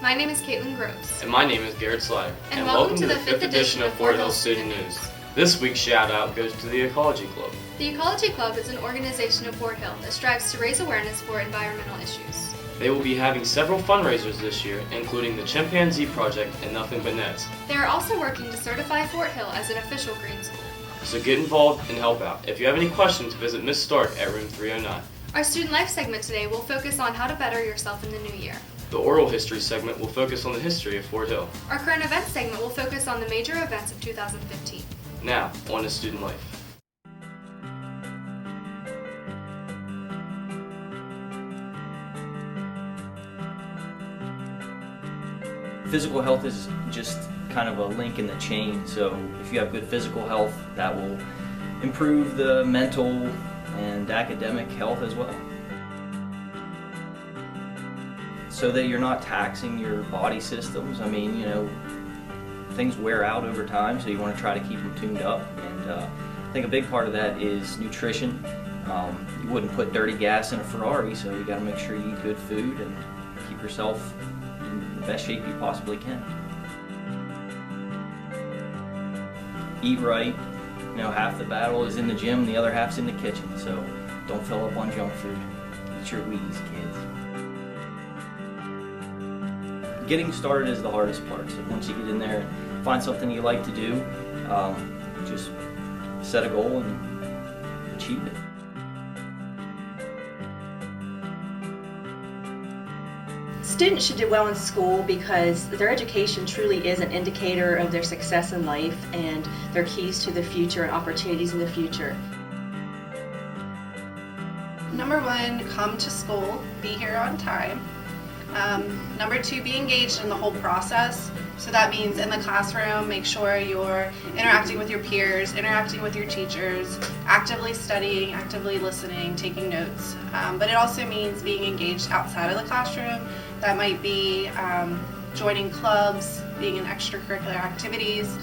My name is Caitlin Groves. And my name is Garrett Slyer. And welcome to the 5th edition of Fort Hill Student News. This week's shout out goes to the Ecology Club. The Ecology Club is an organization of Fort Hill that strives to raise awareness for environmental issues. They will be having several fundraisers this year, including the Chimpanzee Project and Nothing But Nets. They are also working to certify Fort Hill as an official green school. So get involved and help out. If you have any questions, visit Ms. Stark at room 309. Our Student Life segment today will focus on how to better yourself in the new year. The Oral History segment will focus on the history of Fort Hill. Our Current Events segment will focus on the major events of 2015. Now, on to Student Life. Physical health is just kind of a link in the chain, so if you have good physical health, that will improve the mental and academic health as well. So that you're not taxing your body systems. I mean, things wear out over time, so you want to try to keep them tuned up. And I think a big part of that is nutrition. You wouldn't put dirty gas in a Ferrari, so you got to make sure you eat good food and keep yourself in the best shape you possibly can. Eat right. Half the battle is in the gym, the other half's in the kitchen, so don't fill up on junk food. Eat your Wheaties, kids. Getting started is the hardest part, so once you get in there and find something you like to do, just set a goal and achieve it. Students should do well in school because their education truly is an indicator of their success in life and their keys to the future and opportunities in the future. Number one, come to school, be here on time. Number two, be engaged in the whole process. So that means in the classroom, make sure you're interacting with your peers, interacting with your teachers, actively studying, actively listening, taking notes. But it also means being engaged outside of the classroom. That might be joining clubs, being in extracurricular activities,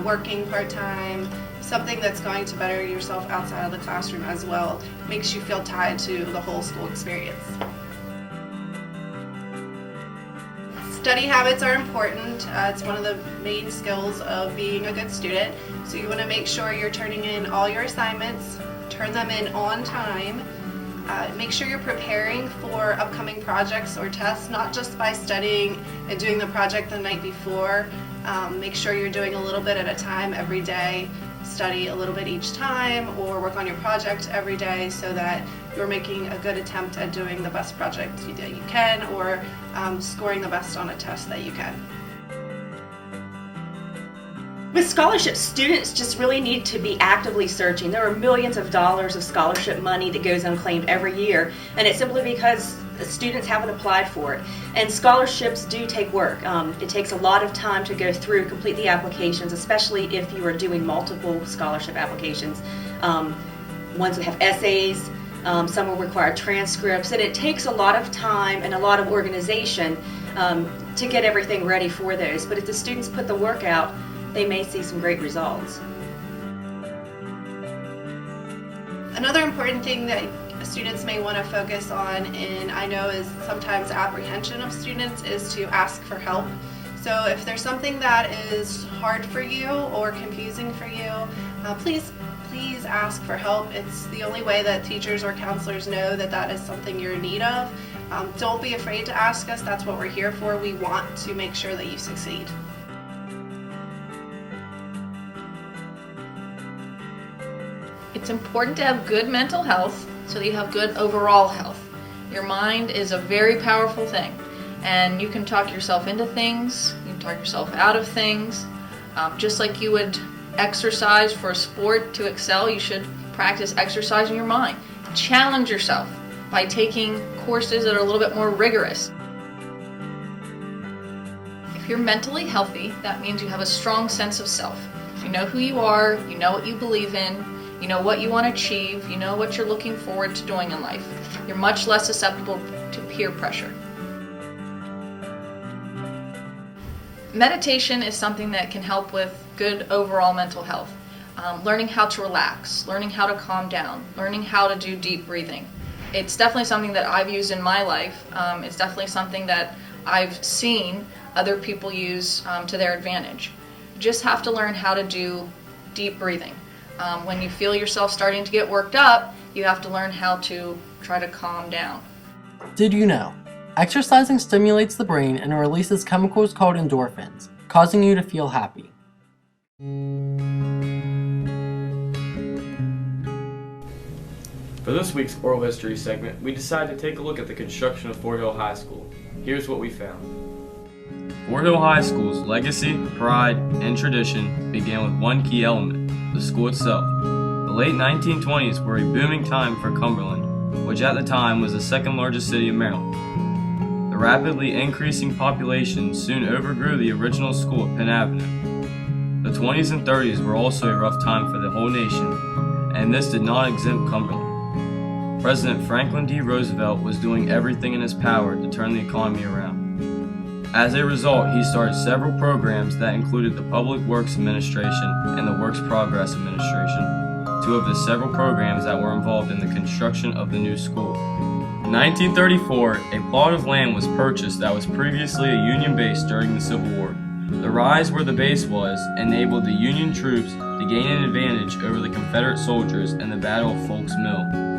working part-time, something that's going to better yourself outside of the classroom as well. Makes you feel tied to the whole school experience. Study habits are important. It's one of the main skills of being a good student. So you want to make sure you're turning in all your assignments, turn them in on time. Make sure you're preparing for upcoming projects or tests, not just by studying and doing the project the night before. Make sure you're doing a little bit at a time every day. Study a little bit each time or work on your project every day so that you're making a good attempt at doing the best project that you can or scoring the best on a test that you can. With scholarships, students just really need to be actively searching. There are millions of dollars of scholarship money that goes unclaimed every year, and it's simply because the students haven't applied for it. And scholarships do take work. It takes a lot of time to go through, complete the applications, especially if you are doing multiple scholarship applications. Ones that have essays, some will require transcripts, and it takes a lot of time and a lot of organization to get everything ready for those. But if the students put the work out, they may see some great results. Another important thing that students may want to focus on, and I know is sometimes apprehension of students, is to ask for help. So if there's something that is hard for you or confusing for you, please ask for help. It's the only way that teachers or counselors know that that is something you're in need of. Don't be afraid to ask us. That's what we're here for. We want to make sure that you succeed. It's important to have good mental health so that you have good overall health. Your mind is a very powerful thing, and you can talk yourself into things, you can talk yourself out of things. Just like you would exercise for a sport to excel, you should practice exercising your mind. Challenge yourself by taking courses that are a little bit more rigorous. If you're mentally healthy, that means you have a strong sense of self. You know who you are, you know what you believe in, you know what you want to achieve, you know what you're looking forward to doing in life. You're much less susceptible to peer pressure. Meditation is something that can help with good overall mental health. Learning how to relax, learning how to calm down, learning how to do deep breathing. It's definitely something that I've used in my life. It's definitely something that I've seen other people use to their advantage. You just have to learn how to do deep breathing. When you feel yourself starting to get worked up, you have to learn how to try to calm down. Did you know? Exercising stimulates the brain and releases chemicals called endorphins, causing you to feel happy. For this week's oral history segment, we decided to take a look at the construction of Fort Hill High School. Here's what we found. Fort Hill High School's legacy, pride, and tradition began with one key element, the school itself. The late 1920s were a booming time for Cumberland, which at the time was the second largest city in Maryland. The rapidly increasing population soon overgrew the original school at Penn Avenue. The 20s and 30s were also a rough time for the whole nation, and this did not exempt Cumberland. President Franklin D. Roosevelt was doing everything in his power to turn the economy around. As a result, he started several programs that included the Public Works Administration and the Works Progress Administration, two of the several programs that were involved in the construction of the new school. In 1934, a plot of land was purchased that was previously a Union base during the Civil War. The rise where the base was enabled the Union troops to gain an advantage over the Confederate soldiers in the Battle of Folk's Mill.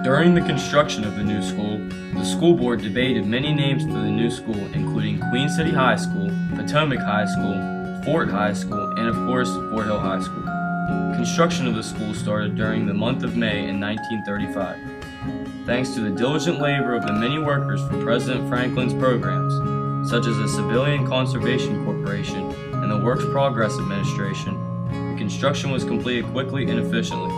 During the construction of the new school, the school board debated many names for the new school, including Queen City High School, Potomac High School, Fort High School, and of course, Fort Hill High School. Construction of the school started during the month of May in 1935. Thanks to the diligent labor of the many workers from President Franklin's programs, such as the Civilian Conservation Corporation and the Works Progress Administration, the construction was completed quickly and efficiently.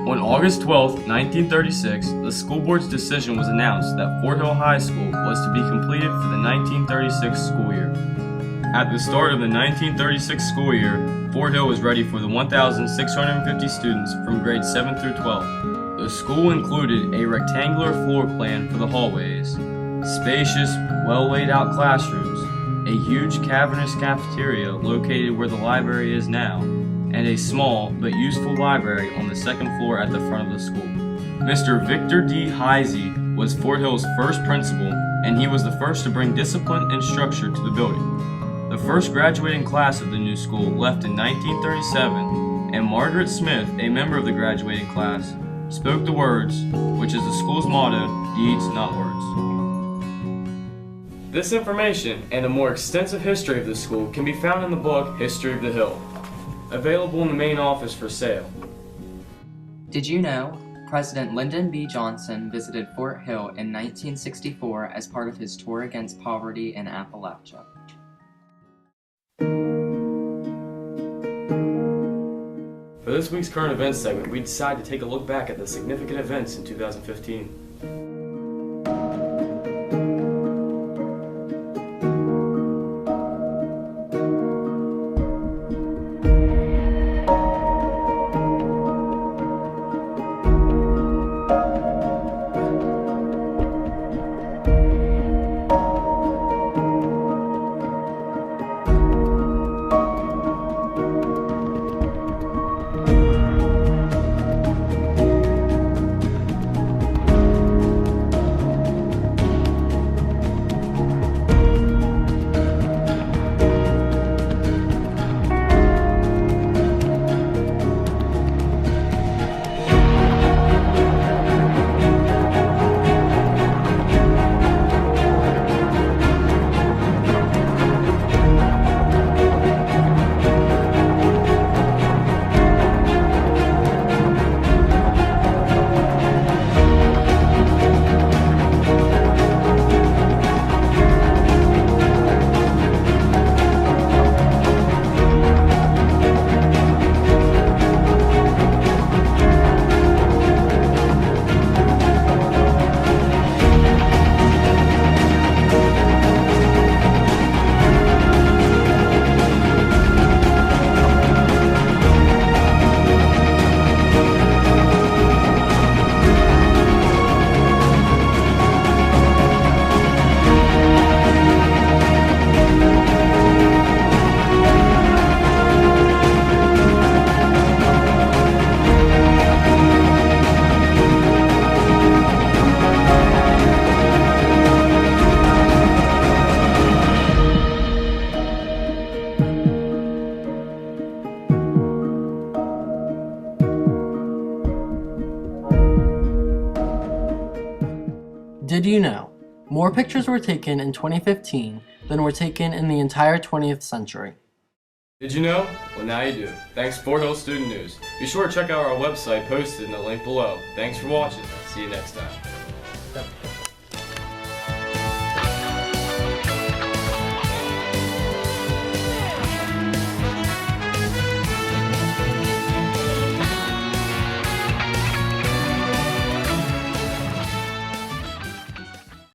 On August 12, 1936, the school board's decision was announced that Fort Hill High School was to be completed for the 1936 school year. At the start of the 1936 school year, Fort Hill was ready for the 1,650 students from grades 7 through 12. The school included a rectangular floor plan for the hallways, spacious, well-laid-out classrooms, a huge cavernous cafeteria located where the library is now, and a small but useful library on the second floor at the front of the school. Mr. Victor D. Heisey was Fort Hill's first principal, and he was the first to bring discipline and structure to the building. The first graduating class of the new school left in 1937, and Margaret Smith, a member of the graduating class, spoke the words, which is the school's motto, deeds, not words. This information and a more extensive history of the school can be found in the book History of the Hill, available in the main office for sale. Did you know President Lyndon B. Johnson visited Fort Hill in 1964 as part of his tour against poverty in Appalachia? For this week's current events segment, we decided to take a look back at the significant events in 2015. Did you know? More pictures were taken in 2015 than were taken in the entire 20th century. Did you know? Well, now you do. Thanks, Fort Hill Student News. Be sure to check out our website posted in the link below. Thanks for watching. See you next time.